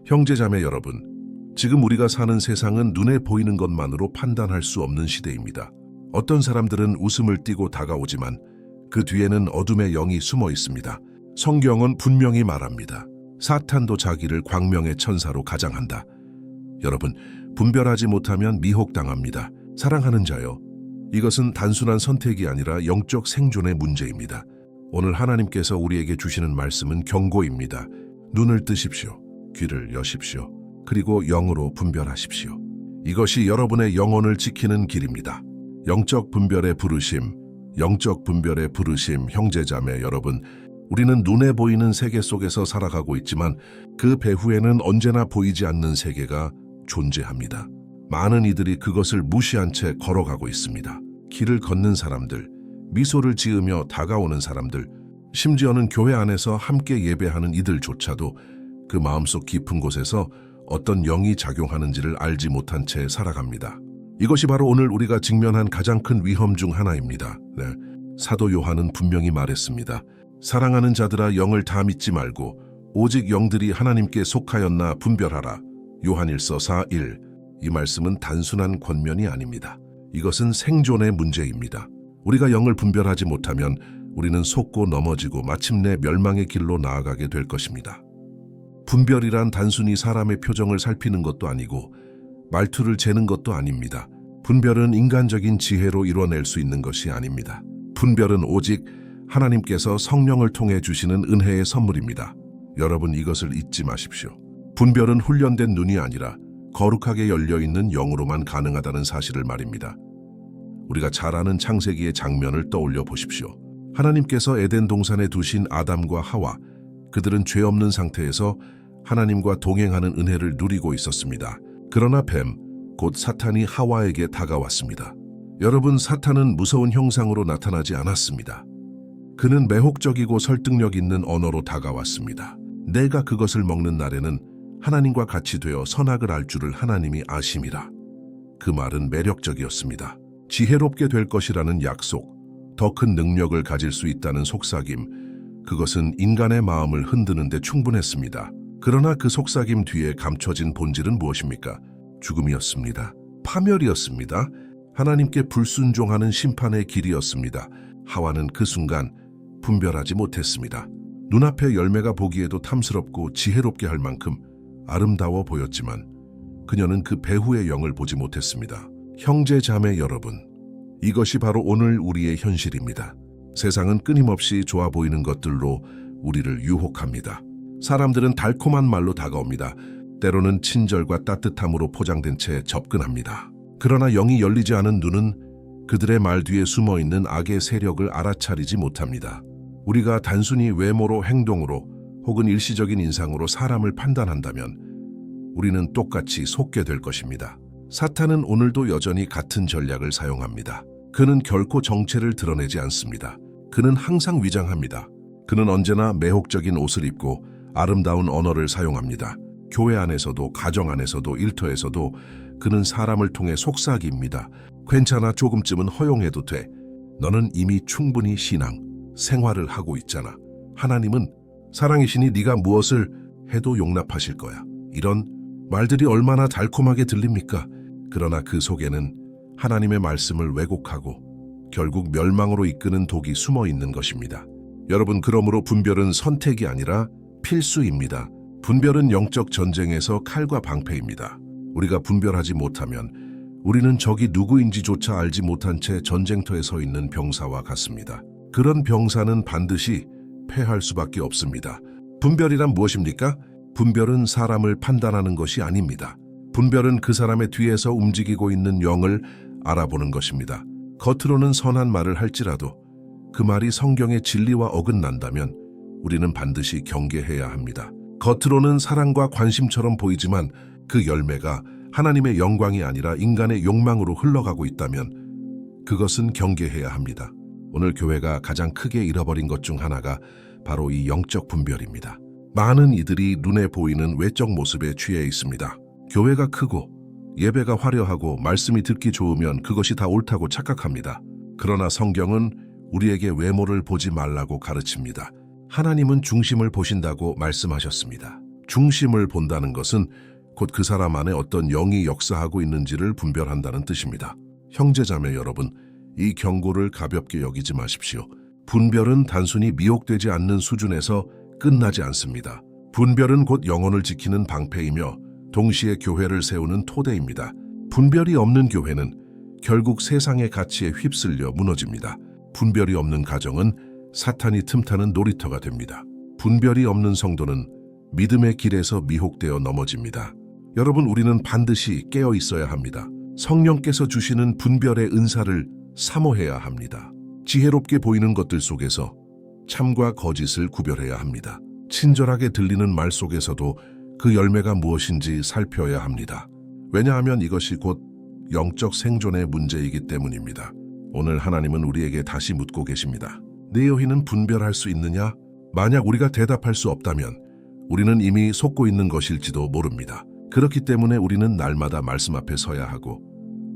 형제자매 여러분, 지금 우리가 사는 세상은 눈에 보이는 것만으로 판단할 수 없는 시대입니다. 어떤 사람들은 웃음을 띠고 다가오지만 그 뒤에는 어둠의 영이 숨어 있습니다. 성경은 분명히 말합니다. 사탄도 자기를 광명의 천사로 가장한다. 여러분, 분별하지 못하면 미혹당합니다. 사랑하는 자여, 이것은 단순한 선택이 아니라 영적 생존의 문제입니다. 오늘 하나님께서 우리에게 주시는 말씀은 경고입니다. 눈을 뜨십시오. 귀를 여십시오. 그리고 영으로 분별하십시오. 이것이 여러분의 영혼을 지키는 길입니다. 영적 분별의 부르심, 형제자매 여러분, 우리는 눈에 보이는 세계 속에서 살아가고 있지만 그 배후에는 언제나 보이지 않는 세계가 존재합니다. 많은 이들이 그것을 무시한 채 걸어가고 있습니다. 길을 걷는 사람들, 미소를 지으며 다가오는 사람들, 심지어는 교회 안에서 함께 예배하는 이들조차도 그 마음속 깊은 곳에서 어떤 영이 작용하는지를 알지 못한 채 살아갑니다. 이것이 바로 오늘 우리가 직면한 가장 큰 위험 중 하나입니다. 사도 요한은 분명히 말했습니다. 사랑하는 자들아, 영을 다 믿지 말고 오직 영들이 하나님께 속하였나 분별하라. 요한일서 4:1. 이 말씀은 단순한 권면이 아닙니다. 이것은 생존의 문제입니다. 우리가 영을 분별하지 못하면 우리는 속고 넘어지고 마침내 멸망의 길로 나아가게 될 것입니다. 분별이란 단순히 사람의 표정을 살피는 것도 아니고 말투를 재는 것도 아닙니다. 분별은 인간적인 지혜로 이뤄낼 수 있는 것이 아닙니다. 분별은 오직 하나님께서 성령을 통해 주시는 은혜의 선물입니다. 여러분, 이것을 잊지 마십시오. 분별은 훈련된 눈이 아니라 거룩하게 열려있는 영으로만 가능하다는 사실을 말입니다. 우리가 잘 아는 창세기의 장면을 떠올려 보십시오. 하나님께서 에덴 동산에 두신 아담과 하와, 그들은 죄 없는 상태에서 하나님과 동행하는 은혜를 누리고 있었습니다. 그러나 뱀, 곧 사탄이 하와에게 다가왔습니다. 여러분, 사탄은 무서운 형상으로 나타나지 않았습니다. 그는 매혹적이고 설득력 있는 언어로 다가왔습니다. 내가 그것을 먹는 날에는 하나님과 같이 되어 선악을 알 줄을 하나님이 아심이라. 그 말은 매력적이었습니다. 지혜롭게 될 것이라는 약속, 더 큰 능력을 가질 수 있다는 속삭임, 그것은 인간의 마음을 흔드는 데 충분했습니다. 그러나 그 속삭임 뒤에 감춰진 본질은 무엇입니까? 죽음이었습니다. 파멸이었습니다. 하나님께 불순종하는 심판의 길이었습니다. 하와는 그 순간 분별하지 못했습니다. 눈앞의 열매가 보기에도 탐스럽고 지혜롭게 할 만큼 아름다워 보였지만 그녀는 그 배후의 영을 보지 못했습니다. 형제 자매 여러분, 이것이 바로 오늘 우리의 현실입니다. 세상은 끊임없이 좋아 보이는 것들로 우리를 유혹합니다. 사람들은 달콤한 말로 다가옵니다. 때로는 친절과 따뜻함으로 포장된 채 접근합니다. 그러나 영이 열리지 않은 눈은 그들의 말 뒤에 숨어있는 악의 세력을 알아차리지 못합니다. 우리가 단순히 외모로, 행동으로 혹은 일시적인 인상으로 사람을 판단한다면 우리는 똑같이 속게 될 것입니다. 사탄은 오늘도 여전히 같은 전략을 사용합니다. 그는 결코 정체를 드러내지 않습니다. 그는 항상 위장합니다. 그는 언제나 매혹적인 옷을 입고 아름다운 언어를 사용합니다. 교회 안에서도, 가정 안에서도, 일터에서도 그는 사람을 통해 속삭입니다. 괜찮아, 조금쯤은 허용해도 돼. 너는 이미 충분히 신앙, 생활을 하고 있잖아. 하나님은 사랑이시니 네가 무엇을 해도 용납하실 거야. 이런 말들이 얼마나 달콤하게 들립니까? 그러나 그 속에는 하나님의 말씀을 왜곡하고 결국 멸망으로 이끄는 독이 숨어 있는 것입니다. 여러분, 그러므로 분별은 선택이 아니라 필수입니다. 분별은 영적 전쟁에서 칼과 방패입니다. 우리가 분별하지 못하면 우리는 적이 누구인지조차 알지 못한 채 전쟁터에 서 있는 병사와 같습니다. 그런 병사는 반드시 패할 수밖에 없습니다. 분별이란 무엇입니까? 분별은 사람을 판단하는 것이 아닙니다. 분별은 그 사람의 뒤에서 움직이고 있는 영을 알아보는 것입니다. 겉으로는 선한 말을 할지라도 그 말이 성경의 진리와 어긋난다면 우리는 반드시 경계해야 합니다. 겉으로는 사랑과 관심처럼 보이지만 그 열매가 하나님의 영광이 아니라 인간의 욕망으로 흘러가고 있다면 그것은 경계해야 합니다. 오늘 교회가 가장 크게 잃어버린 것 중 하나가 바로 이 영적 분별입니다. 많은 이들이 눈에 보이는 외적 모습에 취해 있습니다. 교회가 크고 예배가 화려하고 말씀이 듣기 좋으면 그것이 다 옳다고 착각합니다. 그러나 성경은 우리에게 외모를 보지 말라고 가르칩니다. 하나님은 중심을 보신다고 말씀하셨습니다. 중심을 본다는 것은 곧 그 사람 안에 어떤 영이 역사하고 있는지를 분별한다는 뜻입니다. 형제자매 여러분, 이 경고를 가볍게 여기지 마십시오. 분별은 단순히 미혹되지 않는 수준에서 끝나지 않습니다. 분별은 곧 영혼을 지키는 방패이며 동시에 교회를 세우는 토대입니다. 분별이 없는 교회는 결국 세상의 가치에 휩쓸려 무너집니다. 분별이 없는 가정은 사탄이 틈타는 놀이터가 됩니다. 분별이 없는 성도는 믿음의 길에서 미혹되어 넘어집니다. 여러분, 우리는 반드시 깨어 있어야 합니다. 성령께서 주시는 분별의 은사를 사모해야 합니다. 지혜롭게 보이는 것들 속에서 참과 거짓을 구별해야 합니다. 친절하게 들리는 말 속에서도 그 열매가 무엇인지 살펴야 합니다. 왜냐하면 이것이 곧 영적 생존의 문제이기 때문입니다. 오늘 하나님은 우리에게 다시 묻고 계십니다. 내 여인은 분별할 수 있느냐? 만약 우리가 대답할 수 없다면 우리는 이미 속고 있는 것일지도 모릅니다. 그렇기 때문에 우리는 날마다 말씀 앞에 서야 하고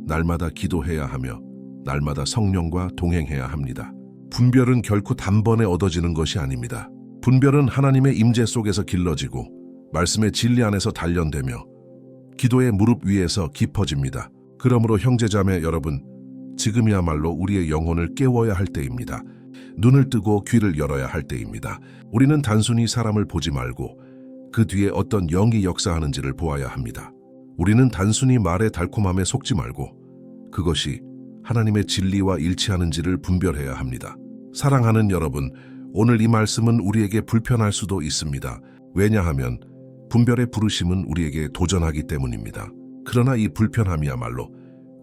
날마다 기도해야 하며 날마다 성령과 동행해야 합니다. 분별은 결코 단번에 얻어지는 것이 아닙니다. 분별은 하나님의 임재 속에서 길러지고 말씀의 진리 안에서 단련되며 기도의 무릎 위에서 깊어집니다. 그러므로 형제자매 여러분, 지금이야말로 우리의 영혼을 깨워야 할 때입니다. 눈을 뜨고 귀를 열어야 할 때입니다. 우리는 단순히 사람을 보지 말고 그 뒤에 어떤 영이 역사하는지를 보아야 합니다. 우리는 단순히 말의 달콤함에 속지 말고 그것이 하나님의 진리와 일치하는지를 분별해야 합니다. 사랑하는 여러분, 오늘 이 말씀은 우리에게 불편할 수도 있습니다. 왜냐하면 분별의 부르심은 우리에게 도전하기 때문입니다. 그러나 이 불편함이야말로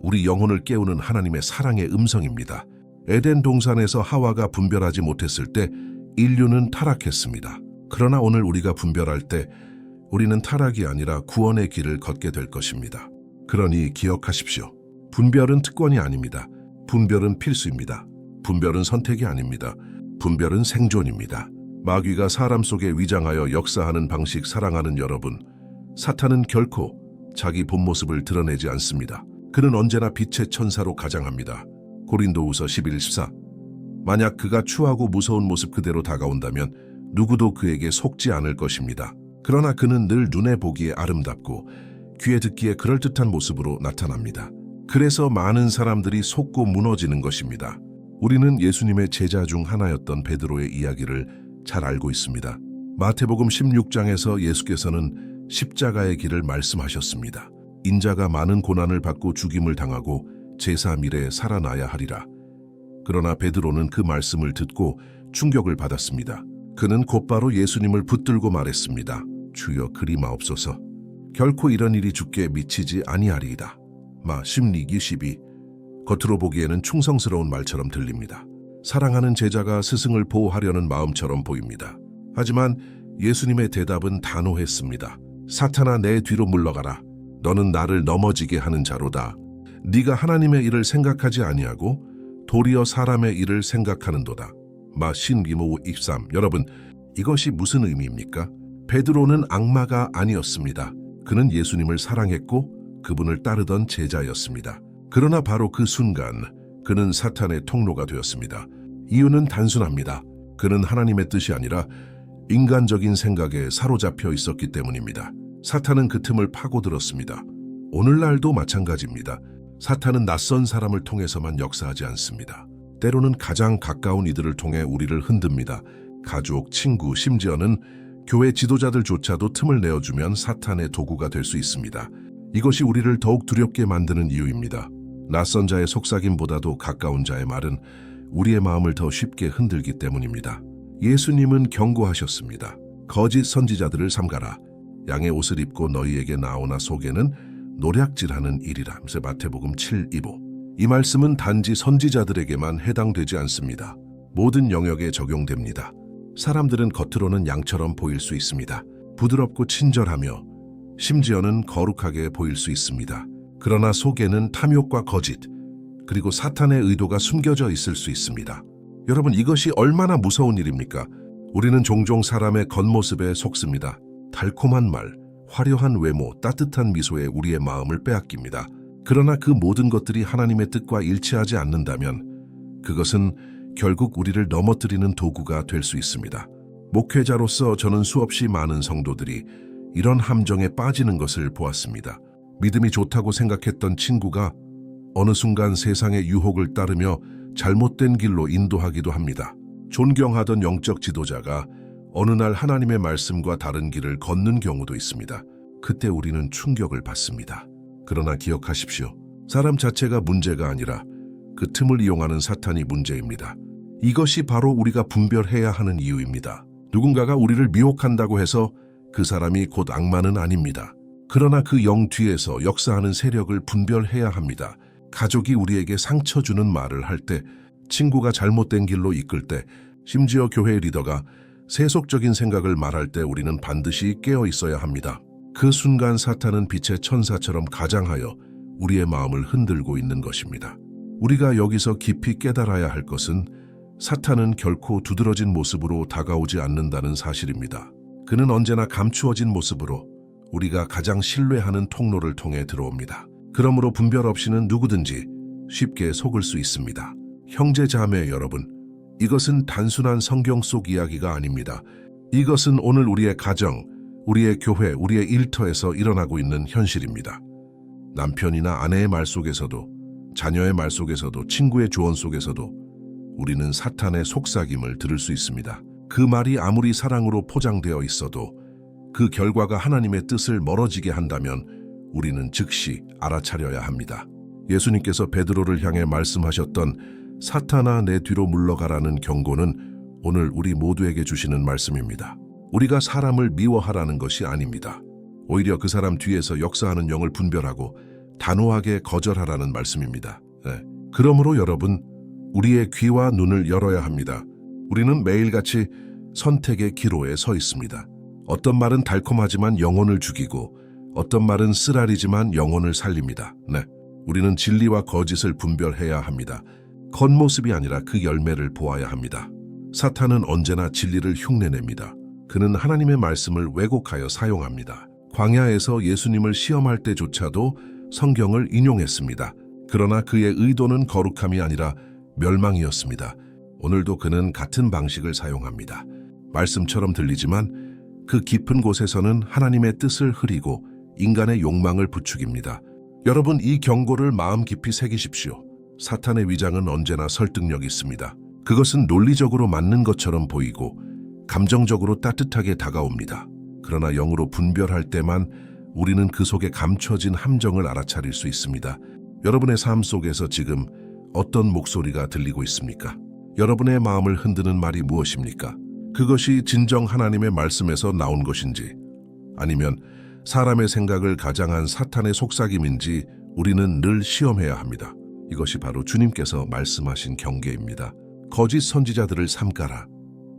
우리 영혼을 깨우는 하나님의 사랑의 음성입니다. 에덴 동산에서 하와가 분별하지 못했을 때 인류는 타락했습니다. 그러나 오늘 우리가 분별할 때 우리는 타락이 아니라 구원의 길을 걷게 될 것입니다. 그러니 기억하십시오. 분별은 특권이 아닙니다. 분별은 필수입니다. 분별은 선택이 아닙니다. 분별은 생존입니다. 마귀가 사람 속에 위장하여 역사하는 방식 사랑하는 여러분, 사탄은 결코 자기 본 모습을 드러내지 않습니다. 그는 언제나 빛의 천사로 가장합니다. 고린도후서 11:14. 만약 그가 추하고 무서운 모습 그대로 다가온다면 누구도 그에게 속지 않을 것입니다. 그러나 그는 늘 눈에 보기에 아름답고 귀에 듣기에 그럴듯한 모습으로 나타납니다. 그래서 많은 사람들이 속고 무너지는 것입니다. 우리는 예수님의 제자 중 하나였던 베드로의 이야기를 잘 알고 있습니다. 마태복음 16장에서 예수께서는 십자가의 길을 말씀하셨습니다. 인자가 많은 고난을 받고 죽임을 당하고 제3일에 살아나야 하리라. 그러나 베드로는 그 말씀을 듣고 충격을 받았습니다. 그는 곧바로 예수님을 붙들고 말했습니다. 주여 그리 마옵소서. 결코 이런 일이 주께 미치지 아니하리이다. 마 16:22. 겉으로 보기에는 충성스러운 말처럼 들립니다. 사랑하는 제자가 스승을 보호하려는 마음처럼 보입니다. 하지만 예수님의 대답은 단호했습니다. 사탄아, 내 뒤로 물러가라. 너는 나를 넘어지게 하는 자로다. 네가 하나님의 일을 생각하지 아니하고 도리어 사람의 일을 생각하는도다. 마 12:23. 여러분, 이것이 무슨 의미입니까? 베드로는 악마가 아니었습니다. 그는 예수님을 사랑했고 그분을 따르던 제자였습니다. 그러나 바로 그 순간 그는 사탄의 통로가 되었습니다. 이유는 단순합니다. 그는 하나님의 뜻이 아니라 인간적인 생각에 사로잡혀 있었기 때문입니다. 사탄은 그 틈을 파고들었습니다. 오늘날도 마찬가지입니다. 사탄은 낯선 사람을 통해서만 역사하지 않습니다. 때로는 가장 가까운 이들을 통해 우리를 흔듭니다. 가족, 친구, 심지어는 교회 지도자들조차도 틈을 내어주면 사탄의 도구가 될 수 있습니다. 이것이 우리를 더욱 두렵게 만드는 이유입니다. 낯선 자의 속삭임보다도 가까운 자의 말은 우리의 마음을 더 쉽게 흔들기 때문입니다. 예수님은 경고하셨습니다. 거짓 선지자들을 삼가라. 양의 옷을 입고 너희에게 나오나 속에는 노략질하는 일이라. 마태복음 7:25. 이 말씀은 단지 선지자들에게만 해당되지 않습니다. 모든 영역에 적용됩니다. 사람들은 겉으로는 양처럼 보일 수 있습니다. 부드럽고 친절하며 심지어는 거룩하게 보일 수 있습니다. 그러나 속에는 탐욕과 거짓, 그리고 사탄의 의도가 숨겨져 있을 수 있습니다. 여러분, 이것이 얼마나 무서운 일입니까? 우리는 종종 사람의 겉모습에 속습니다. 달콤한 말, 화려한 외모, 따뜻한 미소에 우리의 마음을 빼앗깁니다. 그러나 그 모든 것들이 하나님의 뜻과 일치하지 않는다면 그것은 결국 우리를 넘어뜨리는 도구가 될 수 있습니다. 목회자로서 저는 수없이 많은 성도들이 이런 함정에 빠지는 것을 보았습니다. 믿음이 좋다고 생각했던 친구가 어느 순간 세상의 유혹을 따르며 잘못된 길로 인도하기도 합니다. 존경하던 영적 지도자가 어느 날 하나님의 말씀과 다른 길을 걷는 경우도 있습니다. 그때 우리는 충격을 받습니다. 그러나 기억하십시오. 사람 자체가 문제가 아니라 그 틈을 이용하는 사탄이 문제입니다. 이것이 바로 우리가 분별해야 하는 이유입니다. 누군가가 우리를 미혹한다고 해서 그 사람이 곧 악마는 아닙니다. 그러나 그 영 뒤에서 역사하는 세력을 분별해야 합니다. 가족이 우리에게 상처 주는 말을 할 때, 친구가 잘못된 길로 이끌 때, 심지어 교회 리더가 세속적인 생각을 말할 때 우리는 반드시 깨어 있어야 합니다. 그 순간 사탄은 빛의 천사처럼 가장하여 우리의 마음을 흔들고 있는 것입니다. 우리가 여기서 깊이 깨달아야 할 것은 사탄은 결코 두드러진 모습으로 다가오지 않는다는 사실입니다. 그는 언제나 감추어진 모습으로 우리가 가장 신뢰하는 통로를 통해 들어옵니다. 그러므로 분별 없이는 누구든지 쉽게 속을 수 있습니다. 형제 자매 여러분, 이것은 단순한 성경 속 이야기가 아닙니다. 이것은 오늘 우리의 가정, 우리의 교회, 우리의 일터에서 일어나고 있는 현실입니다. 남편이나 아내의 말 속에서도, 자녀의 말 속에서도, 친구의 조언 속에서도 우리는 사탄의 속삭임을 들을 수 있습니다. 그 말이 아무리 사랑으로 포장되어 있어도 그 결과가 하나님의 뜻을 멀어지게 한다면 우리는 즉시 알아차려야 합니다. 예수님께서 베드로를 향해 말씀하셨던 사탄아 내 뒤로 물러가라는 경고는 오늘 우리 모두에게 주시는 말씀입니다. 우리가 사람을 미워하라는 것이 아닙니다. 오히려 그 사람 뒤에서 역사하는 영을 분별하고 단호하게 거절하라는 말씀입니다. 그러므로 여러분, 우리의 귀와 눈을 열어야 합니다. 우리는 매일같이 선택의 기로에 서 있습니다. 어떤 말은 달콤하지만 영혼을 죽이고 어떤 말은 쓰라리지만 영혼을 살립니다. 우리는 진리와 거짓을 분별해야 합니다. 겉모습이 아니라 그 열매를 보아야 합니다. 사탄은 언제나 진리를 흉내냅니다. 그는 하나님의 말씀을 왜곡하여 사용합니다. 광야에서 예수님을 시험할 때조차도 성경을 인용했습니다. 그러나 그의 의도는 거룩함이 아니라 멸망이었습니다. 오늘도 그는 같은 방식을 사용합니다. 말씀처럼 들리지만 그 깊은 곳에서는 하나님의 뜻을 흐리고 인간의 욕망을 부추깁니다. 여러분, 이 경고를 마음 깊이 새기십시오. 사탄의 위장은 언제나 설득력이 있습니다. 그것은 논리적으로 맞는 것처럼 보이고 감정적으로 따뜻하게 다가옵니다. 그러나 영으로 분별할 때만 우리는 그 속에 감춰진 함정을 알아차릴 수 있습니다. 여러분의 삶 속에서 지금 어떤 목소리가 들리고 있습니까? 여러분의 마음을 흔드는 말이 무엇입니까? 그것이 진정 하나님의 말씀에서 나온 것인지, 아니면 사람의 생각을 가장한 사탄의 속삭임인지 우리는 늘 시험해야 합니다. 이것이 바로 주님께서 말씀하신 경계입니다. 거짓 선지자들을 삼가라.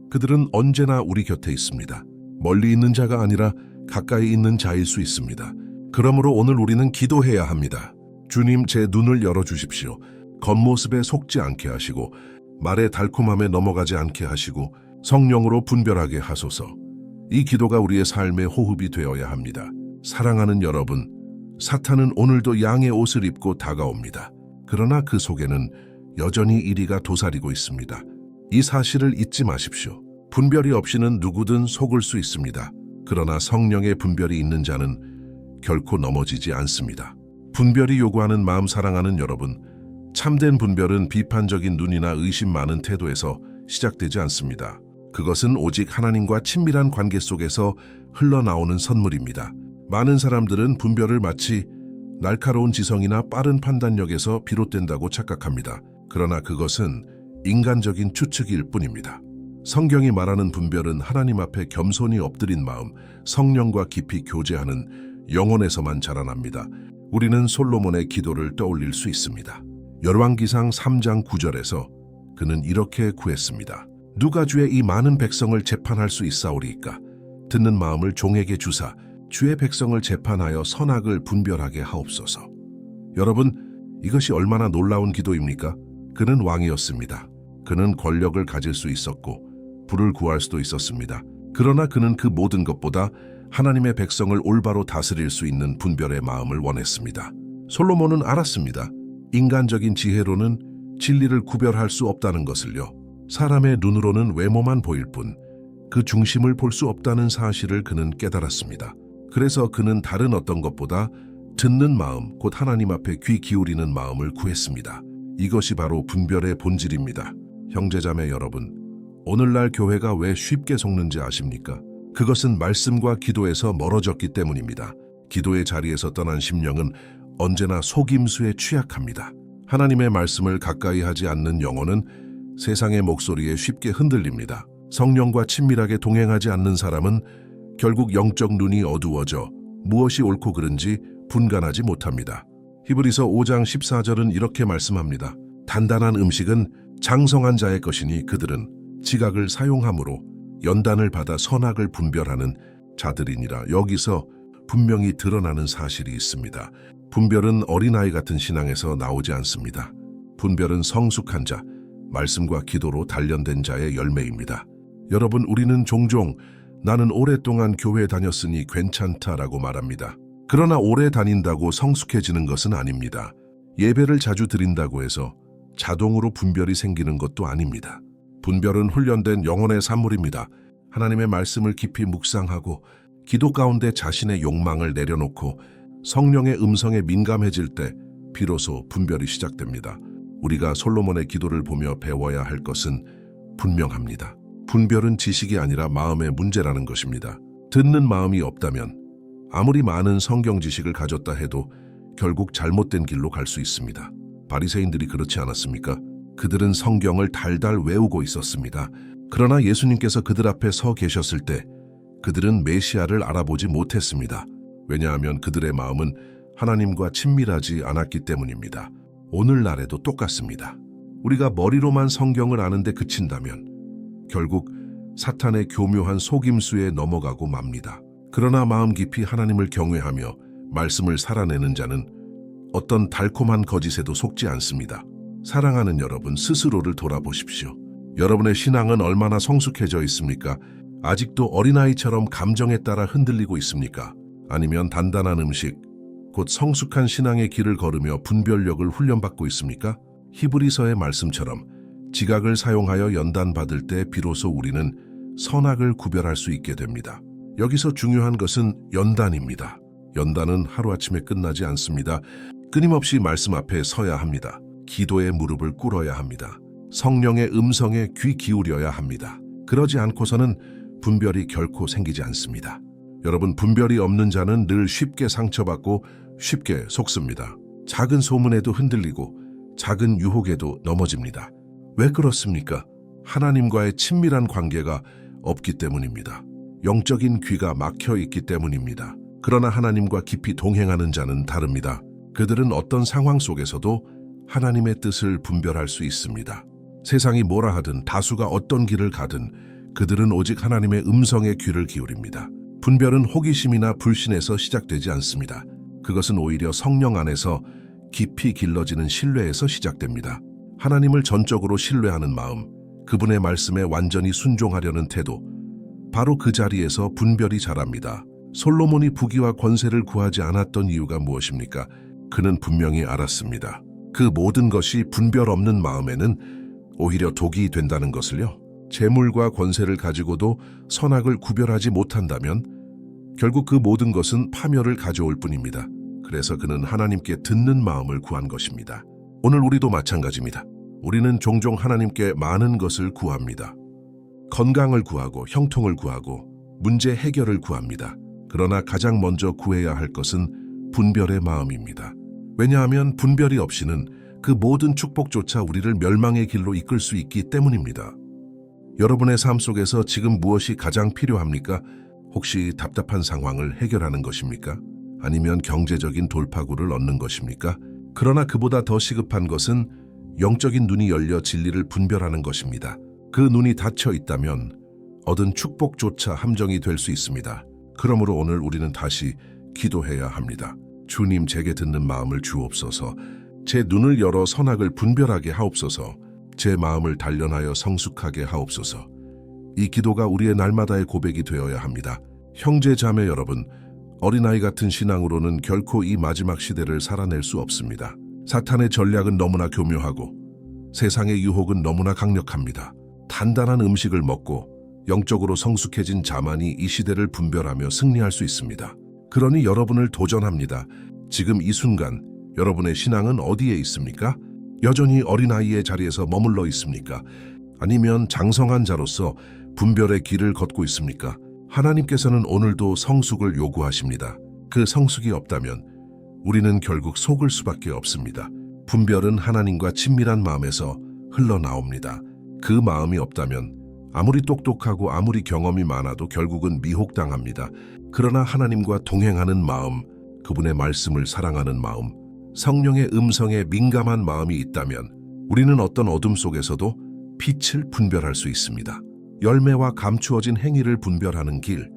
그들은 언제나 우리 곁에 있습니다. 멀리 있는 자가 아니라 가까이 있는 자일 수 있습니다. 그러므로 오늘 우리는 기도해야 합니다. 주님, 제 눈을 열어주십시오. 겉모습에 속지 않게 하시고 말의 달콤함에 넘어가지 않게 하시고 성령으로 분별하게 하소서. 이 기도가 우리의 삶의 호흡이 되어야 합니다. 사랑하는 여러분, 사탄은 오늘도 양의 옷을 입고 다가옵니다. 그러나 그 속에는 여전히 이리가 도사리고 있습니다. 이 사실을 잊지 마십시오. 분별이 없이는 누구든 속을 수 있습니다. 그러나 성령의 분별이 있는 자는 결코 넘어지지 않습니다. 분별이 요구하는 마음 사랑하는 여러분, 참된 분별은 비판적인 눈이나 의심 많은 태도에서 시작되지 않습니다. 그것은 오직 하나님과 친밀한 관계 속에서 흘러나오는 선물입니다. 많은 사람들은 분별을 마치 날카로운 지성이나 빠른 판단력에서 비롯된다고 착각합니다. 그러나 그것은 인간적인 추측일 뿐입니다. 성경이 말하는 분별은 하나님 앞에 겸손히 엎드린 마음, 성령과 깊이 교제하는 영혼에서만 자라납니다. 우리는 솔로몬의 기도를 떠올릴 수 있습니다. 열왕기상 3장 9절에서 그는 이렇게 구했습니다. 누가 주의 이 많은 백성을 재판할 수 있사오리이까? 듣는 마음을 종에게 주사 주의 백성을 재판하여 선악을 분별하게 하옵소서. 여러분, 이것이 얼마나 놀라운 기도입니까? 그는 왕이었습니다. 그는 권력을 가질 수 있었고 부를 구할 수도 있었습니다. 그러나 그는 그 모든 것보다 하나님의 백성을 올바로 다스릴 수 있는 분별의 마음을 원했습니다. 솔로몬은 알았습니다. 인간적인 지혜로는 진리를 구별할 수 없다는 것을요. 사람의 눈으로는 외모만 보일 뿐 그 중심을 볼 수 없다는 사실을 그는 깨달았습니다. 그래서 그는 다른 어떤 것보다 듣는 마음, 곧 하나님 앞에 귀 기울이는 마음을 구했습니다. 이것이 바로 분별의 본질입니다. 형제자매 여러분, 오늘날 교회가 왜 쉽게 속는지 아십니까? 그것은 말씀과 기도에서 멀어졌기 때문입니다. 기도의 자리에서 떠난 심령은 언제나 속임수에 취약합니다. 하나님의 말씀을 가까이 하지 않는 영혼은 세상의 목소리에 쉽게 흔들립니다. 성령과 친밀하게 동행하지 않는 사람은 결국 영적 눈이 어두워져 무엇이 옳고 그른지 분간하지 못합니다. 히브리서 5장 14절은 이렇게 말씀합니다. 단단한 음식은 장성한 자의 것이니 그들은 지각을 사용함으로 연단을 받아 선악을 분별하는 자들이니라. 여기서 분명히 드러나는 사실이 있습니다. 분별은 어린아이 같은 신앙에서 나오지 않습니다. 분별은 성숙한 자, 말씀과 기도로 단련된 자의 열매입니다. 여러분, 우리는 종종 나는 오랫동안 교회에 다녔으니 괜찮다라고 말합니다. 그러나 오래 다닌다고 성숙해지는 것은 아닙니다. 예배를 자주 드린다고 해서 자동으로 분별이 생기는 것도 아닙니다. 분별은 훈련된 영혼의 산물입니다. 하나님의 말씀을 깊이 묵상하고 기도 가운데 자신의 욕망을 내려놓고 성령의 음성에 민감해질 때 비로소 분별이 시작됩니다. 우리가 솔로몬의 기도를 보며 배워야 할 것은 분명합니다. 분별은 지식이 아니라 마음의 문제라는 것입니다. 듣는 마음이 없다면 아무리 많은 성경 지식을 가졌다 해도 결국 잘못된 길로 갈 수 있습니다. 바리새인들이 그렇지 않았습니까? 그들은 성경을 달달 외우고 있었습니다. 그러나 예수님께서 그들 앞에 서 계셨을 때 그들은 메시아를 알아보지 못했습니다. 왜냐하면 그들의 마음은 하나님과 친밀하지 않았기 때문입니다. 오늘날에도 똑같습니다. 우리가 머리로만 성경을 아는데 그친다면 결국 사탄의 교묘한 속임수에 넘어가고 맙니다. 그러나 마음 깊이 하나님을 경외하며 말씀을 살아내는 자는 어떤 달콤한 거짓에도 속지 않습니다. 사랑하는 여러분, 스스로를 돌아보십시오. 여러분의 신앙은 얼마나 성숙해져 있습니까? 아직도 어린아이처럼 감정에 따라 흔들리고 있습니까? 아니면 단단한 음식, 곧 성숙한 신앙의 길을 걸으며 분별력을 훈련받고 있습니까? 히브리서의 말씀처럼 지각을 사용하여 연단받을 때 비로소 우리는 선악을 구별할 수 있게 됩니다. 여기서 중요한 것은 연단입니다. 연단은 하루아침에 끝나지 않습니다. 끊임없이 말씀 앞에 서야 합니다. 기도의 무릎을 꿇어야 합니다. 성령의 음성에 귀 기울여야 합니다. 그러지 않고서는 분별이 결코 생기지 않습니다. 여러분, 분별이 없는 자는 늘 쉽게 상처받고 쉽게 속습니다. 작은 소문에도 흔들리고 작은 유혹에도 넘어집니다. 왜 그렇습니까? 하나님과의 친밀한 관계가 없기 때문입니다. 영적인 귀가 막혀 있기 때문입니다. 그러나 하나님과 깊이 동행하는 자는 다릅니다. 그들은 어떤 상황 속에서도 하나님의 뜻을 분별할 수 있습니다. 세상이 뭐라 하든 다수가 어떤 길을 가든 그들은 오직 하나님의 음성에 귀를 기울입니다. 분별은 호기심이나 불신에서 시작되지 않습니다. 그것은 오히려 성령 안에서 깊이 길러지는 신뢰에서 시작됩니다. 하나님을 전적으로 신뢰하는 마음, 그분의 말씀에 완전히 순종하려는 태도, 바로 그 자리에서 분별이 자랍니다. 솔로몬이 부귀와 권세를 구하지 않았던 이유가 무엇입니까? 그는 분명히 알았습니다. 그 모든 것이 분별 없는 마음에는 오히려 독이 된다는 것을요. 재물과 권세를 가지고도 선악을 구별하지 못한다면 결국 그 모든 것은 파멸을 가져올 뿐입니다. 그래서 그는 하나님께 듣는 마음을 구한 것입니다. 오늘 우리도 마찬가지입니다. 우리는 종종 하나님께 많은 것을 구합니다. 건강을 구하고 형통을 구하고 문제 해결을 구합니다. 그러나 가장 먼저 구해야 할 것은 분별의 마음입니다. 왜냐하면 분별이 없이는 그 모든 축복조차 우리를 멸망의 길로 이끌 수 있기 때문입니다. 여러분의 삶 속에서 지금 무엇이 가장 필요합니까? 혹시 답답한 상황을 해결하는 것입니까? 아니면 경제적인 돌파구를 얻는 것입니까? 그러나 그보다 더 시급한 것은 영적인 눈이 열려 진리를 분별하는 것입니다. 그 눈이 닫혀 있다면 얻은 축복조차 함정이 될 수 있습니다. 그러므로 오늘 우리는 다시 기도해야 합니다. 주님, 제게 듣는 마음을 주옵소서. 제 눈을 열어 선악을 분별하게 하옵소서. 제 마음을 단련하여 성숙하게 하옵소서. 이 기도가 우리의 날마다의 고백이 되어야 합니다. 형제 자매 여러분, 어린아이 같은 신앙으로는 결코 이 마지막 시대를 살아낼 수 없습니다. 사탄의 전략은 너무나 교묘하고 세상의 유혹은 너무나 강력합니다. 단단한 음식을 먹고 영적으로 성숙해진 자만이 이 시대를 분별하며 승리할 수 있습니다. 그러니 여러분을 도전합니다. 지금 이 순간 여러분의 신앙은 어디에 있습니까? 여전히 어린아이의 자리에서 머물러 있습니까? 아니면 장성한 자로서 분별의 길을 걷고 있습니까? 하나님께서는 오늘도 성숙을 요구하십니다. 그 성숙이 없다면 우리는 결국 속을 수밖에 없습니다. 분별은 하나님과 친밀한 마음에서 흘러나옵니다. 그 마음이 없다면 아무리 똑똑하고 아무리 경험이 많아도 결국은 미혹당합니다. 그러나 하나님과 동행하는 마음, 그분의 말씀을 사랑하는 마음, 성령의 음성에 민감한 마음이 있다면 우리는 어떤 어둠 속에서도 빛을 분별할 수 있습니다. 열매와 감추어진 행위를 분별하는 길,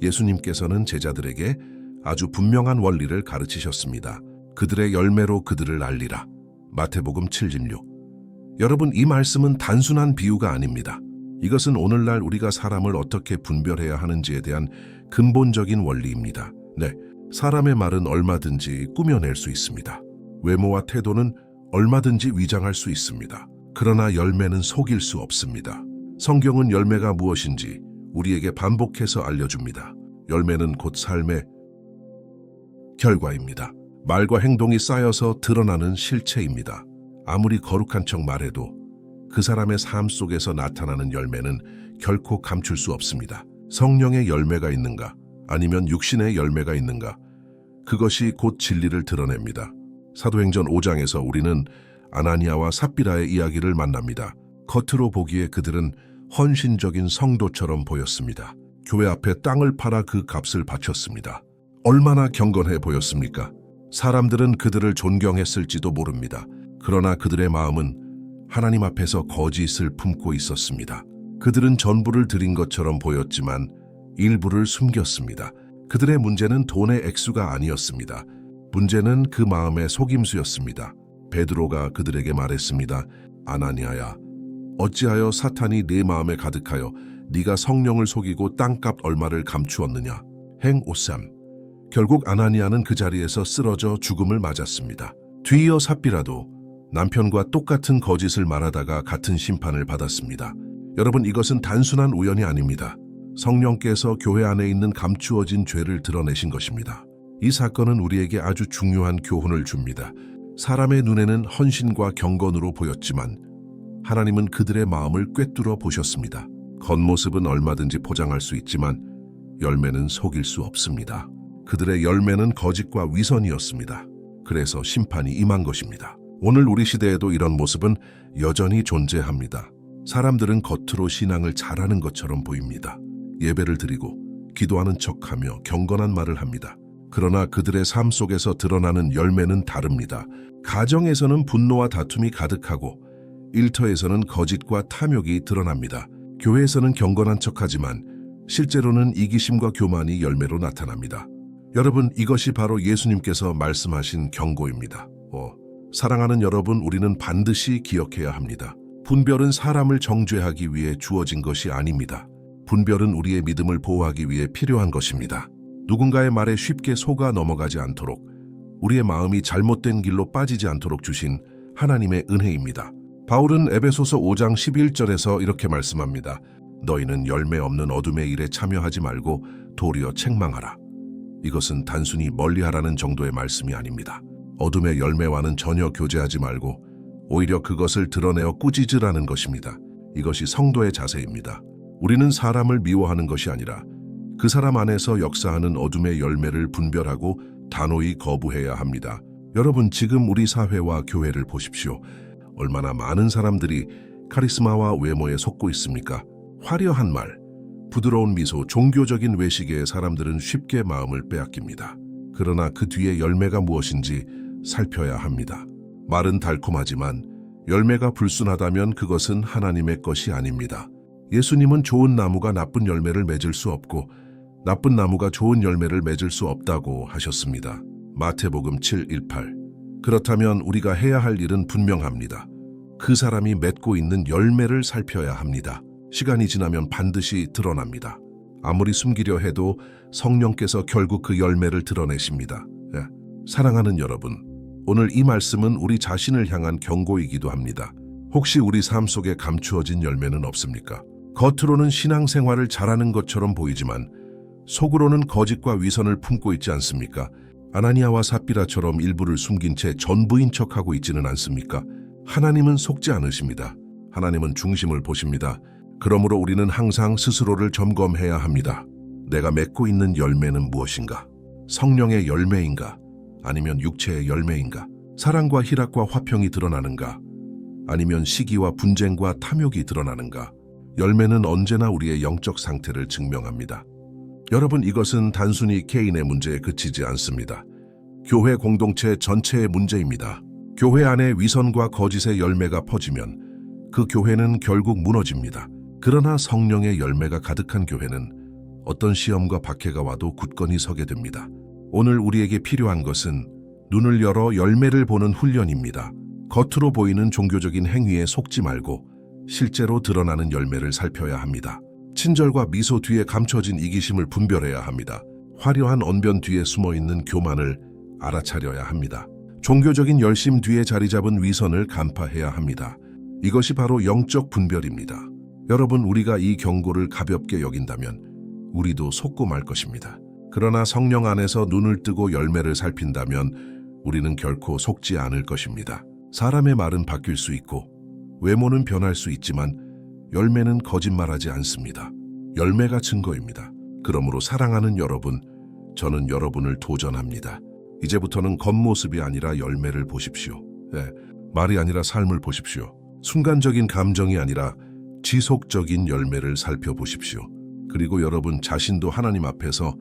예수님께서는 제자들에게 아주 분명한 원리를 가르치셨습니다. 그들의 열매로 그들을 알리라. 마태복음 7:6. 여러분, 이 말씀은 단순한 비유가 아닙니다. 이것은 오늘날 우리가 사람을 어떻게 분별해야 하는지에 대한 근본적인 원리입니다. 네, 사람의 말은 얼마든지 꾸며낼 수 있습니다. 외모와 태도는 얼마든지 위장할 수 있습니다. 그러나 열매는 속일 수 없습니다. 성경은 열매가 무엇인지 우리에게 반복해서 알려줍니다. 열매는 곧 삶의 결과입니다. 말과 행동이 쌓여서 드러나는 실체입니다. 아무리 거룩한 척 말해도 그 사람의 삶 속에서 나타나는 열매는 결코 감출 수 없습니다. 성령의 열매가 있는가, 아니면 육신의 열매가 있는가, 그것이 곧 진리를 드러냅니다. 사도행전 5장에서 우리는 아나니아와 삽비라의 이야기를 만납니다. 겉으로 보기에 그들은 헌신적인 성도처럼 보였습니다. 교회 앞에 땅을 팔아 그 값을 바쳤습니다. 얼마나 경건해 보였습니까? 사람들은 그들을 존경했을지도 모릅니다. 그러나 그들의 마음은 하나님 앞에서 거짓을 품고 있었습니다. 그들은 전부를 드린 것처럼 보였지만 일부를 숨겼습니다. 그들의 문제는 돈의 액수가 아니었습니다. 문제는 그 마음의 속임수였습니다. 베드로가 그들에게 말했습니다. 아나니아야, 어찌하여 사탄이 네 마음에 가득하여 네가 성령을 속이고 땅값 얼마를 감추었느냐. 행 5:3. 결국 아나니아는 그 자리에서 쓰러져 죽음을 맞았습니다. 뒤이어 삽비라도 남편과 똑같은 거짓을 말하다가 같은 심판을 받았습니다. 여러분, 이것은 단순한 우연이 아닙니다. 성령께서 교회 안에 있는 감추어진 죄를 드러내신 것입니다. 이 사건은 우리에게 아주 중요한 교훈을 줍니다. 사람의 눈에는 헌신과 경건으로 보였지만 하나님은 그들의 마음을 꿰뚫어 보셨습니다. 겉모습은 얼마든지 포장할 수 있지만 열매는 속일 수 없습니다. 그들의 열매는 거짓과 위선이었습니다. 그래서 심판이 임한 것입니다. 오늘 우리 시대에도 이런 모습은 여전히 존재합니다. 사람들은 겉으로 신앙을 잘하는 것처럼 보입니다. 예배를 드리고 기도하는 척하며 경건한 말을 합니다. 그러나 그들의 삶 속에서 드러나는 열매는 다릅니다. 가정에서는 분노와 다툼이 가득하고 일터에서는 거짓과 탐욕이 드러납니다. 교회에서는 경건한 척하지만 실제로는 이기심과 교만이 열매로 나타납니다. 여러분, 이것이 바로 예수님께서 말씀하신 경고입니다. 사랑하는 여러분, 우리는 반드시 기억해야 합니다. 분별은 사람을 정죄하기 위해 주어진 것이 아닙니다. 분별은 우리의 믿음을 보호하기 위해 필요한 것입니다. 누군가의 말에 쉽게 속아 넘어가지 않도록, 우리의 마음이 잘못된 길로 빠지지 않도록 주신 하나님의 은혜입니다. 바울은 에베소서 5장 11절에서 이렇게 말씀합니다. 너희는 열매 없는 어둠의 일에 참여하지 말고 도리어 책망하라. 이것은 단순히 멀리하라는 정도의 말씀이 아닙니다. 어둠의 열매와는 전혀 교제하지 말고 오히려 그것을 드러내어 꾸짖으라는 것입니다. 이것이 성도의 자세입니다. 우리는 사람을 미워하는 것이 아니라 그 사람 안에서 역사하는 어둠의 열매를 분별하고 단호히 거부해야 합니다. 여러분, 지금 우리 사회와 교회를 보십시오. 얼마나 많은 사람들이 카리스마와 외모에 속고 있습니까? 화려한 말, 부드러운 미소, 종교적인 외식에 사람들은 쉽게 마음을 빼앗깁니다. 그러나 그 뒤에 열매가 무엇인지 살펴야 합니다. 말은 달콤하지만 열매가 불순하다면 그것은 하나님의 것이 아닙니다. 예수님은 좋은 나무가 나쁜 열매를 맺을 수 없고 나쁜 나무가 좋은 열매를 맺을 수 없다고 하셨습니다. 마태복음 7:18. 그렇다면 우리가 해야 할 일은 분명합니다. 그 사람이 맺고 있는 열매를 살펴야 합니다. 시간이 지나면 반드시 드러납니다. 아무리 숨기려 해도 성령께서 결국 그 열매를 드러내십니다. 사랑하는 여러분, 오늘 이 말씀은 우리 자신을 향한 경고이기도 합니다. 혹시 우리 삶 속에 감추어진 열매는 없습니까? 겉으로는 신앙생활을 잘하는 것처럼 보이지만 속으로는 거짓과 위선을 품고 있지 않습니까? 아나니아와 삽비라처럼 일부를 숨긴 채 전부인 척하고 있지는 않습니까? 하나님은 속지 않으십니다. 하나님은 중심을 보십니다. 그러므로 우리는 항상 스스로를 점검해야 합니다. 내가 맺고 있는 열매는 무엇인가? 성령의 열매인가? 아니면 육체의 열매인가? 사랑과 희락과 화평이 드러나는가? 아니면 시기와 분쟁과 탐욕이 드러나는가? 열매는 언제나 우리의 영적 상태를 증명합니다. 여러분, 이것은 단순히 개인의 문제에 그치지 않습니다. 교회 공동체 전체의 문제입니다. 교회 안에 위선과 거짓의 열매가 퍼지면 그 교회는 결국 무너집니다. 그러나 성령의 열매가 가득한 교회는 어떤 시험과 박해가 와도 굳건히 서게 됩니다. 오늘 우리에게 필요한 것은 눈을 열어 열매를 보는 훈련입니다. 겉으로 보이는 종교적인 행위에 속지 말고 실제로 드러나는 열매를 살펴야 합니다. 친절과 미소 뒤에 감춰진 이기심을 분별해야 합니다. 화려한 언변 뒤에 숨어있는 교만을 알아차려야 합니다. 종교적인 열심 뒤에 자리 잡은 위선을 간파해야 합니다. 이것이 바로 영적 분별입니다. 여러분, 우리가 이 경고를 가볍게 여긴다면 우리도 속고 말 것입니다. 그러나 성령 안에서 눈을 뜨고 열매를 살핀다면 우리는 결코 속지 않을 것입니다. 사람의 말은 바뀔 수 있고 외모는 변할 수 있지만 열매는 거짓말하지 않습니다. 열매가 증거입니다. 그러므로 사랑하는 여러분, 저는 여러분을 도전합니다. 이제부터는 겉모습이 아니라 열매를 보십시오. 말이 아니라 삶을 보십시오. 순간적인 감정이 아니라 지속적인 열매를 살펴보십시오. 그리고 여러분 자신도 하나님 앞에서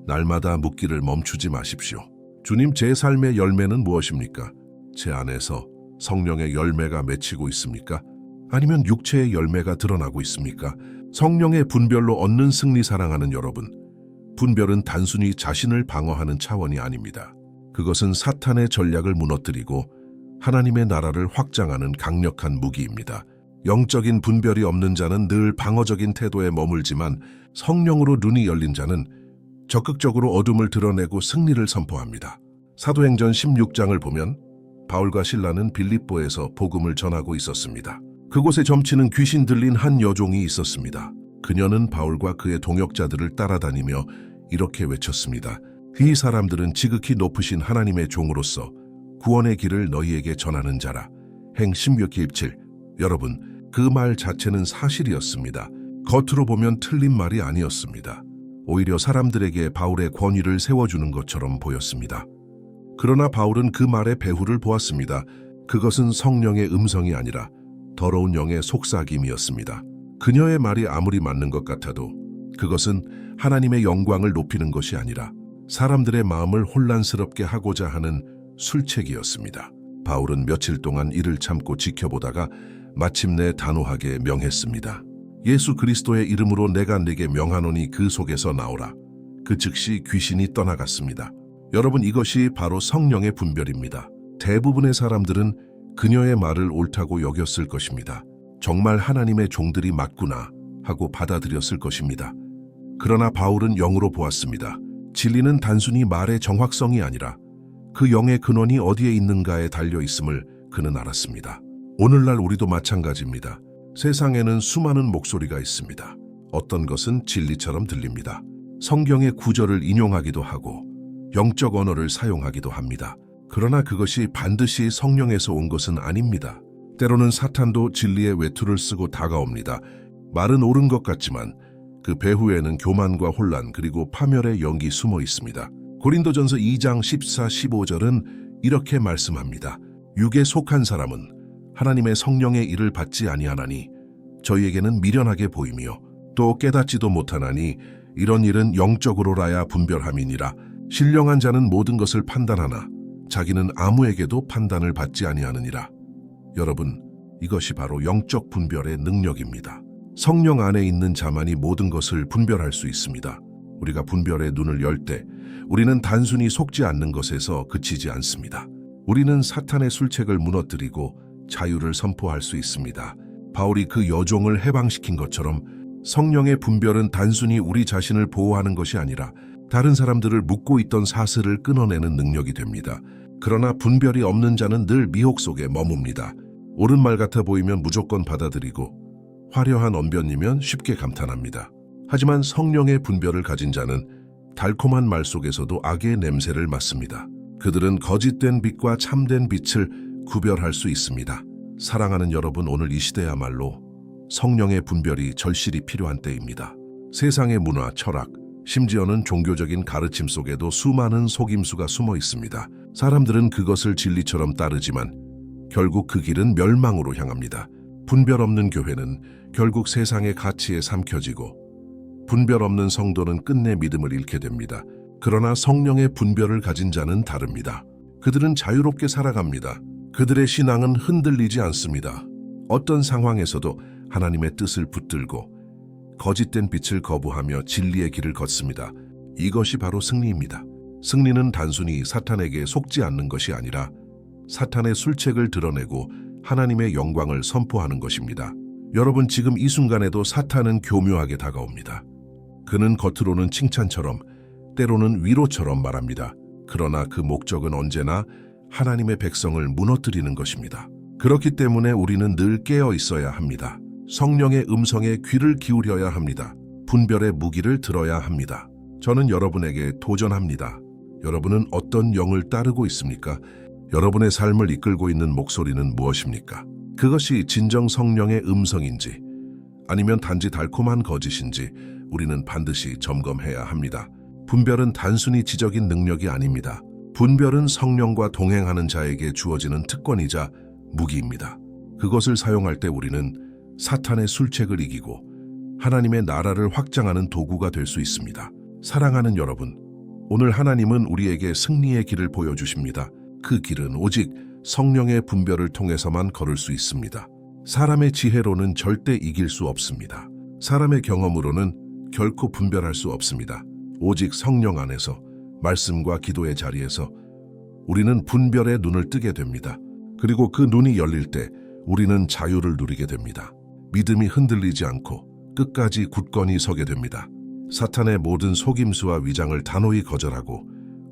날마다 묻기를 멈추지 마십시오. 주님, 제 삶의 열매는 무엇입니까? 제 안에서 성령의 열매가 맺히고 있습니까? 아니면 육체의 열매가 드러나고 있습니까? 성령의 분별로 얻는 승리 사랑하는 여러분, 분별은 단순히 자신을 방어하는 차원이 아닙니다. 그것은 사탄의 전략을 무너뜨리고 하나님의 나라를 확장하는 강력한 무기입니다. 영적인 분별이 없는 자는 늘 방어적인 태도에 머물지만 성령으로 눈이 열린 자는 적극적으로 어둠을 드러내고 승리를 선포합니다. 사도행전 16장을 보면 바울과 실라는 빌립보에서 복음을 전하고 있었습니다. 그곳에 점치는 귀신 들린 한 여종이 있었습니다. 그녀는 바울과 그의 동역자들을 따라다니며 이렇게 외쳤습니다. 이 사람들은 지극히 높으신 하나님의 종으로서 구원의 길을 너희에게 전하는 자라. 행 16기 17. 여러분, 그 말 자체는 사실이었습니다. 겉으로 보면 틀린 말이 아니었습니다. 오히려 사람들에게 바울의 권위를 세워주는 것처럼 보였습니다. 그러나 바울은 그 말의 배후를 보았습니다. 그것은 성령의 음성이 아니라 더러운 영의 속삭임이었습니다. 그녀의 말이 아무리 맞는 것 같아도 그것은 하나님의 영광을 높이는 것이 아니라 사람들의 마음을 혼란스럽게 하고자 하는 술책이었습니다. 바울은 며칠 동안 이를 참고 지켜보다가 마침내 단호하게 명했습니다. 예수 그리스도의 이름으로 내가 네게 명하노니 그 속에서 나오라. 그 즉시 귀신이 떠나갔습니다. 여러분, 이것이 바로 성령의 분별입니다. 대부분의 사람들은 그녀의 말을 옳다고 여겼을 것입니다. 정말 하나님의 종들이 맞구나 하고 받아들였을 것입니다. 그러나 바울은 영으로 보았습니다. 진리는 단순히 말의 정확성이 아니라 그 영의 근원이 어디에 있는가에 달려 있음을 그는 알았습니다. 오늘날 우리도 마찬가지입니다. 세상에는 수많은 목소리가 있습니다. 어떤 것은 진리처럼 들립니다. 성경의 구절을 인용하기도 하고 영적 언어를 사용하기도 합니다. 그러나 그것이 반드시 성령에서 온 것은 아닙니다. 때로는 사탄도 진리의 외투를 쓰고 다가옵니다. 말은 옳은 것 같지만 그 배후에는 교만과 혼란 그리고 파멸의 영이 숨어 있습니다. 고린도전서 2장 14, 15절은 이렇게 말씀합니다. 육에 속한 사람은 하나님의 성령의 일을 받지 아니하나니 저희에게는 미련하게 보이며 또 깨닫지도 못하나니 이런 일은 영적으로라야 분별함이니라. 신령한 자는 모든 것을 판단하나 자기는 아무에게도 판단을 받지 아니하느니라. 여러분, 이것이 바로 영적 분별의 능력입니다. 성령 안에 있는 자만이 모든 것을 분별할 수 있습니다. 우리가 분별의 눈을 열 때 우리는 단순히 속지 않는 것에서 그치지 않습니다. 우리는 사탄의 술책을 무너뜨리고 자유를 선포할 수 있습니다. 바울이 그 여종을 해방시킨 것처럼 성령의 분별은 단순히 우리 자신을 보호하는 것이 아니라 다른 사람들을 묶고 있던 사슬을 끊어내는 능력이 됩니다. 그러나 분별이 없는 자는 늘 미혹 속에 머뭅니다. 옳은 말 같아 보이면 무조건 받아들이고 화려한 언변이면 쉽게 감탄합니다. 하지만 성령의 분별을 가진 자는 달콤한 말 속에서도 악의 냄새를 맡습니다. 그들은 거짓된 빛과 참된 빛을 구별할 수 있습니다. 사랑하는 여러분, 오늘 이 시대야말로 성령의 분별이 절실히 필요한 때입니다. 세상의 문화, 철학, 심지어는 종교적인 가르침 속에도 수많은 속임수가 숨어 있습니다. 사람들은 그것을 진리처럼 따르지만 결국 그 길은 멸망으로 향합니다. 분별 없는 교회는 결국 세상의 가치에 삼켜지고, 분별 없는 성도는 끝내 믿음을 잃게 됩니다. 그러나 성령의 분별을 가진 자는 다릅니다. 그들은 자유롭게 살아갑니다. 그들의 신앙은 흔들리지 않습니다. 어떤 상황에서도 하나님의 뜻을 붙들고 거짓된 빛을 거부하며 진리의 길을 걷습니다. 이것이 바로 승리입니다. 승리는 단순히 사탄에게 속지 않는 것이 아니라 사탄의 술책을 드러내고 하나님의 영광을 선포하는 것입니다. 여러분, 지금 이 순간에도 사탄은 교묘하게 다가옵니다. 그는 겉으로는 칭찬처럼, 때로는 위로처럼 말합니다. 그러나 그 목적은 언제나 하나님의 백성을 무너뜨리는 것입니다. 그렇기 때문에 우리는 늘 깨어 있어야 합니다. 성령의 음성에 귀를 기울여야 합니다. 분별의 무기를 들어야 합니다. 저는 여러분에게 도전합니다. 여러분은 어떤 영을 따르고 있습니까? 여러분의 삶을 이끌고 있는 목소리는 무엇입니까? 그것이 진정 성령의 음성인지 아니면 단지 달콤한 거짓인지 우리는 반드시 점검해야 합니다. 분별은 단순히 지적인 능력이 아닙니다. 분별은 성령과 동행하는 자에게 주어지는 특권이자 무기입니다. 그것을 사용할 때 우리는 사탄의 술책을 이기고 하나님의 나라를 확장하는 도구가 될 수 있습니다. 사랑하는 여러분, 오늘 하나님은 우리에게 승리의 길을 보여주십니다. 그 길은 오직 성령의 분별을 통해서만 걸을 수 있습니다. 사람의 지혜로는 절대 이길 수 없습니다. 사람의 경험으로는 결코 분별할 수 없습니다. 오직 성령 안에서, 말씀과 기도의 자리에서 우리는 분별의 눈을 뜨게 됩니다. 그리고 그 눈이 열릴 때 우리는 자유를 누리게 됩니다. 믿음이 흔들리지 않고 끝까지 굳건히 서게 됩니다. 사탄의 모든 속임수와 위장을 단호히 거절하고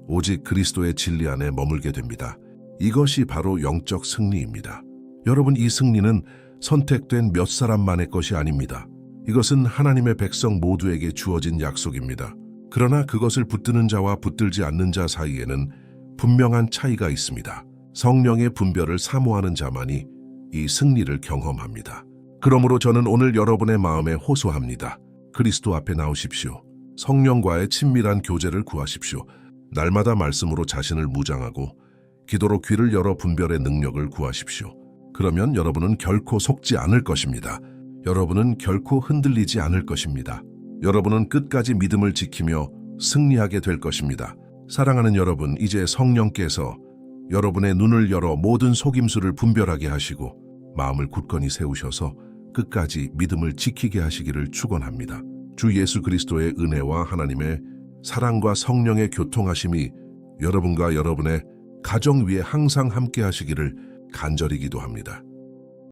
오직 그리스도의 진리 안에 머물게 됩니다. 이것이 바로 영적 승리입니다. 여러분, 이 승리는 선택된 몇 사람만의 것이 아닙니다. 이것은 하나님의 백성 모두에게 주어진 약속입니다. 그러나 그것을 붙드는 자와 붙들지 않는 자 사이에는 분명한 차이가 있습니다. 성령의 분별을 사모하는 자만이 이 승리를 경험합니다. 그러므로 저는 오늘 여러분의 마음에 호소합니다. 그리스도 앞에 나오십시오. 성령과의 친밀한 교제를 구하십시오. 날마다 말씀으로 자신을 무장하고 기도로 귀를 열어 분별의 능력을 구하십시오. 그러면 여러분은 결코 속지 않을 것입니다. 여러분은 결코 흔들리지 않을 것입니다. 여러분은 끝까지 믿음을 지키며 승리하게 될 것입니다. 사랑하는 여러분, 이제 성령께서 여러분의 눈을 열어 모든 속임수를 분별하게 하시고 마음을 굳건히 세우셔서 끝까지 믿음을 지키게 하시기를 축원합니다. 주 예수 그리스도의 은혜와 하나님의 사랑과 성령의 교통하심이 여러분과 여러분의 가정 위에 항상 함께 하시기를 간절히 기도합니다.